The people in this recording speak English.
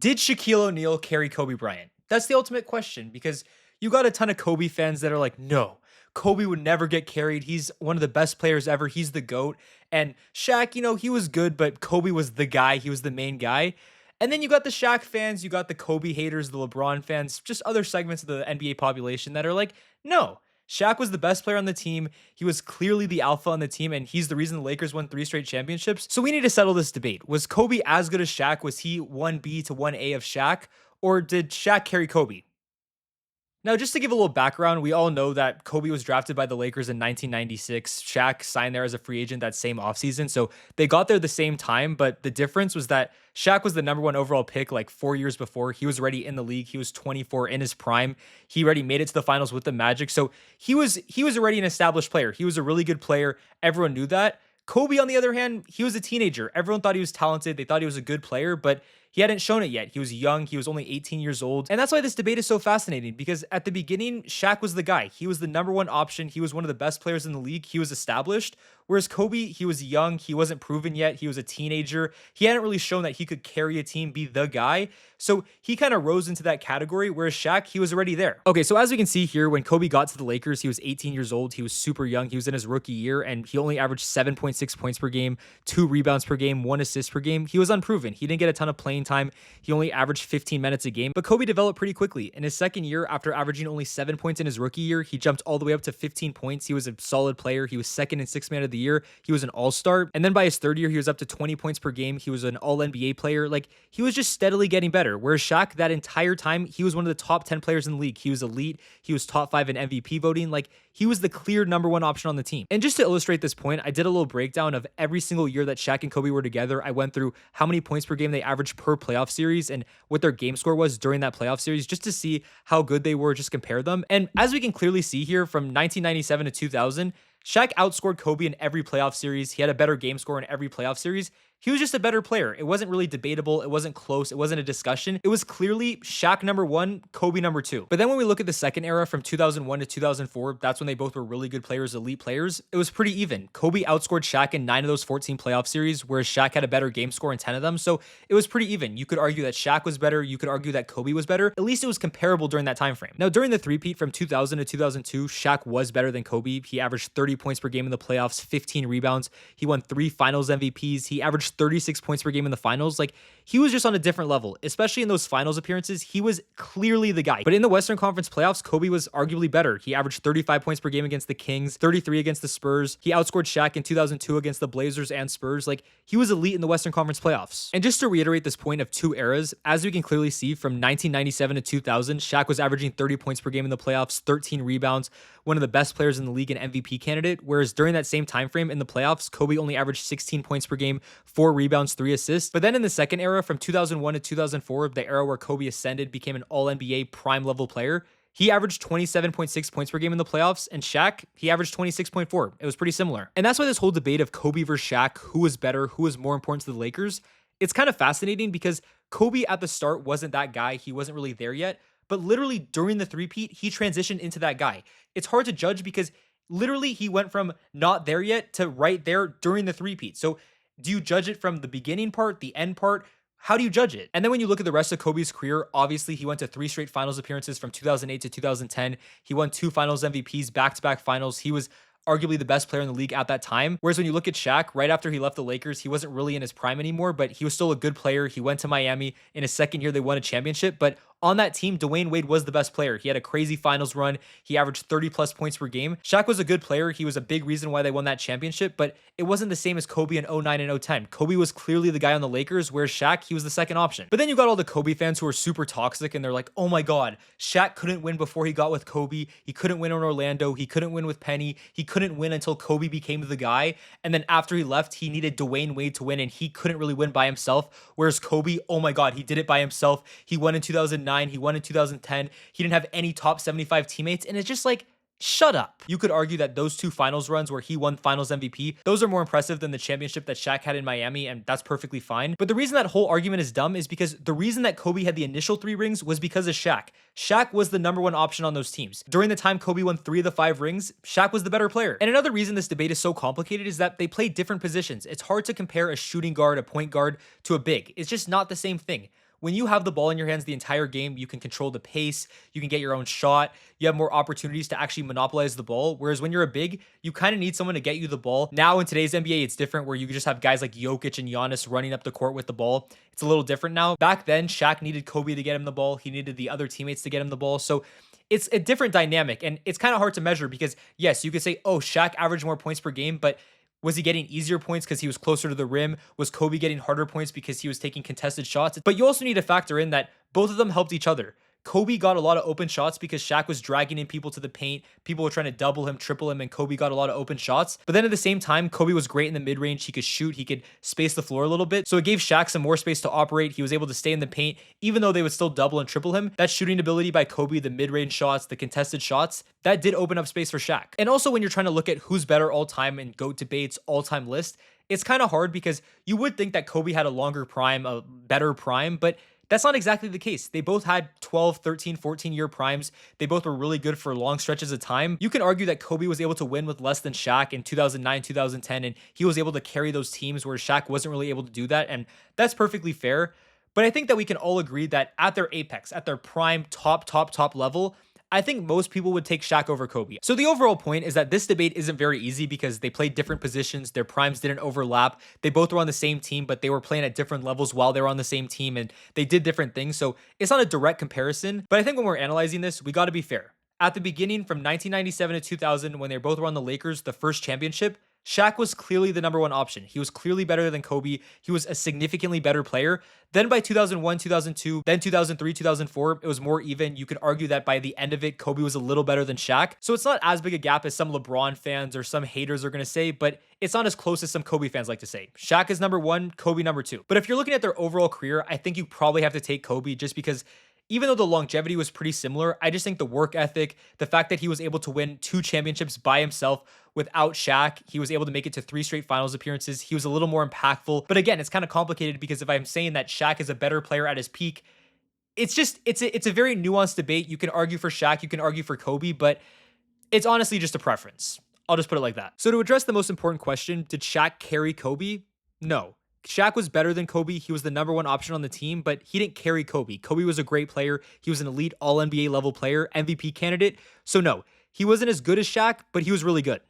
Did Shaquille O'Neal carry Kobe Bryant? That's the ultimate question because you got a ton of Kobe fans that are like, no, Kobe would never get carried. He's one of the best players ever. He's the GOAT. And Shaq, he was good, but Kobe was the guy. He was the main guy. And then you got the Shaq fans, you got the Kobe haters, the LeBron fans, just other segments of the NBA population that are like, no, Shaq was the best player on the team. He was clearly the alpha on the team, and he's the reason the Lakers won 3 straight championships. So we need to settle this debate. Was Kobe as good as Shaq? Was he 1B to 1A of Shaq? Or did Shaq carry Kobe? Now, just to give a little background, we all know that Kobe was drafted by the Lakers in 1996. Shaq signed there as a free agent that same offseason. So they got there the same time, but the difference was that Shaq was the #1 overall pick like 4 years before. He was already in the league. He was 24 in his prime. He already made it to the finals with the Magic. So he was already an established player. He was a really good player. Everyone knew that. Kobe, on the other hand, he was a teenager. Everyone thought he was talented. They thought he was a good player, but he hadn't shown it yet. He was young. He was only 18 years old. And that's why this debate is so fascinating, because at the beginning, Shaq was the guy. He was the #1 option. He was one of the best players in the league. He was established. Whereas Kobe, he was young. He wasn't proven yet. He was a teenager. He hadn't really shown that he could carry a team, be the guy. So he kind of rose into that category, whereas Shaq, he was already there. Okay, so as we can see here, when Kobe got to the Lakers, he was 18 years old. He was super young. He was in his rookie year, and he only averaged 7.6 points per game, 2 rebounds per game, 1 assist per game. He was unproven. He didn't get a ton of playing time. He only averaged 15 minutes a game, but Kobe developed pretty quickly. In his second year, after averaging only 7 points in his rookie year, he jumped all the way up to 15 points. He was a solid player. He was second and sixth man of the year. He was an all-star. And then by his third year, he was up to 20 points per game. He was an all-NBA player. Like, he was just steadily getting better. Whereas Shaq, that entire time, he was one of the top 10 players in the league. He was elite. He was top 5 in MVP voting. Like, he was the clear #1 option on the team. And just to illustrate this point, I did a little breakdown of every single year that Shaq and Kobe were together. I went through how many points per game they averaged per playoff series and what their game score was during that playoff series, just to see how good they were, just compare them. And as we can clearly see here, from 1997 to 2000, Shaq outscored Kobe in every playoff series. He had a better game score in every playoff series. He was just a better player. It wasn't really debatable. It wasn't close. It wasn't a discussion. It was clearly Shaq #1, Kobe #2. But then when we look at the second era from 2001 to 2004, that's when they both were really good players, elite players. It was pretty even. Kobe outscored Shaq in 9 of those 14 playoff series, whereas Shaq had a better game score in 10 of them. So it was pretty even. You could argue that Shaq was better. You could argue that Kobe was better. At least it was comparable during that time frame. Now, during the three-peat from 2000 to 2002, Shaq was better than Kobe. He averaged 30 points per game in the playoffs, 15 rebounds. He won 3 finals MVPs. He averaged 36 points per game in the finals. Like, he was just on a different level, especially in those finals appearances. He was clearly the guy. But in the Western Conference playoffs, Kobe was arguably better. He averaged 35 points per game against the Kings, 33 against the Spurs. He outscored Shaq in 2002 against the Blazers and Spurs. Like, he was elite in the Western Conference playoffs. And just to reiterate this point of two eras, as we can clearly see, from 1997 to 2000, Shaq was averaging 30 points per game in the playoffs, 13 rebounds, one of the best players in the league, an MVP candidate. Whereas during that same time frame in the playoffs, Kobe only averaged 16 points per game, 4 rebounds, 3 assists. But then in the second era, from 2001 to 2004, the era where Kobe ascended, became an all-NBA prime level player, he averaged 27.6 points per game in the playoffs, and Shaq, he averaged 26.4. It was pretty similar. And that's why this whole debate of Kobe versus Shaq, who was better, who was more important to the Lakers, it's kind of fascinating because Kobe at the start wasn't that guy. He wasn't really there yet. But literally during the three-peat, he transitioned into that guy. It's hard to judge because literally he went from not there yet to right there during the three-peat. So do you judge it from the beginning part, the end part? How do you judge it? And then when you look at the rest of Kobe's career, obviously he went to 3 straight finals appearances from 2008 to 2010. He won 2 finals MVPs, back-to-back finals. He was arguably the best player in the league at that time. Whereas when you look at Shaq, right after he left the Lakers, he wasn't really in his prime anymore, but he was still a good player. He went to Miami. In his second year, they won a championship. But on that team, Dwayne Wade was the best player. He had a crazy finals run. He averaged 30 plus points per game. Shaq was a good player. He was a big reason why they won that championship, but it wasn't the same as Kobe in 09 and 010. Kobe was clearly the guy on the Lakers, whereas Shaq, he was the second option. But then you got all the Kobe fans who are super toxic and they're like, oh my God, Shaq couldn't win before he got with Kobe. He couldn't win in Orlando. He couldn't win with Penny. He couldn't win until Kobe became the guy. And then after he left, he needed Dwayne Wade to win and he couldn't really win by himself. Whereas Kobe, oh my God, he did it by himself. He won in 2009. He won in 2010. He didn't have any top 75 teammates. And it's just like, shut up. You could argue that those 2 finals runs where he won finals MVP, those are more impressive than the championship that Shaq had in Miami, and that's perfectly fine. But the reason that whole argument is dumb is because the reason that Kobe had the initial 3 rings was because of Shaq. Shaq was the #1 option on those teams. During the time Kobe won 3 of the 5 rings, Shaq was the better player. And another reason this debate is so complicated is that they play different positions. It's hard to compare a shooting guard, a point guard, to a big. It's just not the same thing. when you have the ball in your hands the entire game, you can control the pace, you can get your own shot, you have more opportunities to actually monopolize the ball. Whereas when you're a big, you kind of need someone to get you the ball. Now in today's NBA, it's different where you just have guys like Jokic and Giannis running up the court with the ball. It's a little different now. Back then, Shaq needed Kobe to get him the ball. He needed the other teammates to get him the ball. So it's a different dynamic, and it's kind of hard to measure because yes, you could say, oh, Shaq averaged more points per game, but was he getting easier points because he was closer to the rim? Was Kobe getting harder points because he was taking contested shots? But you also need to factor in that both of them helped each other. Kobe got a lot of open shots because Shaq was dragging in people to the paint. People were trying to double him, triple him, and Kobe got a lot of open shots. But then at the same time, Kobe was great in the mid-range. He could shoot, he could space the floor a little bit. So it gave Shaq some more space to operate. He was able to stay in the paint, even though they would still double and triple him. That shooting ability by Kobe, the mid-range shots, the contested shots, that did open up space for Shaq. And also when you're trying to look at who's better all time in GOAT debates, all-time list, it's kind of hard because you would think that Kobe had a longer prime, a better prime, but that's not exactly the case. They both had 12, 13, 14-year primes. They both were really good for long stretches of time. You can argue that Kobe was able to win with less than Shaq in 2009, 2010, and he was able to carry those teams where Shaq wasn't really able to do that, and that's perfectly fair. But I think that we can all agree that at their apex, at their prime, top level, I think most people would take Shaq over Kobe. So the overall point is that this debate isn't very easy because they played different positions. Their primes didn't overlap. They both were on the same team, but they were playing at different levels while they were on the same team and they did different things. So it's not a direct comparison, but I think when we're analyzing this, we got to be fair. At the beginning, from 1997 to 2000, when they both were on the Lakers, the first championship, Shaq was clearly the number one option. He was clearly better than Kobe. He was a significantly better player. Then by 2001, 2002, then 2003, 2004, it was more even. You could argue that by the end of it, Kobe was a little better than Shaq. So it's not as big a gap as some LeBron fans or some haters are going to say, but it's not as close as some Kobe fans like to say. Shaq is number one, Kobe number two. But if you're looking at their overall career, I think you probably have to take Kobe just because even though the longevity was pretty similar, I just think the work ethic, the fact that he was able to win 2 championships by himself without Shaq, he was able to make it to 3 straight finals appearances. He was a little more impactful. But again, it's kind of complicated because if I'm saying that Shaq is a better player at his peak, it's a very nuanced debate. You can argue for Shaq, you can argue for Kobe, but it's honestly just a preference. I'll just put it like that. So to address the most important question, did Shaq carry Kobe? No. Shaq was better than Kobe. He was the number one option on the team, but he didn't carry Kobe. Kobe was a great player. He was an elite all NBA level player, MVP candidate. So no, he wasn't as good as Shaq, but he was really good.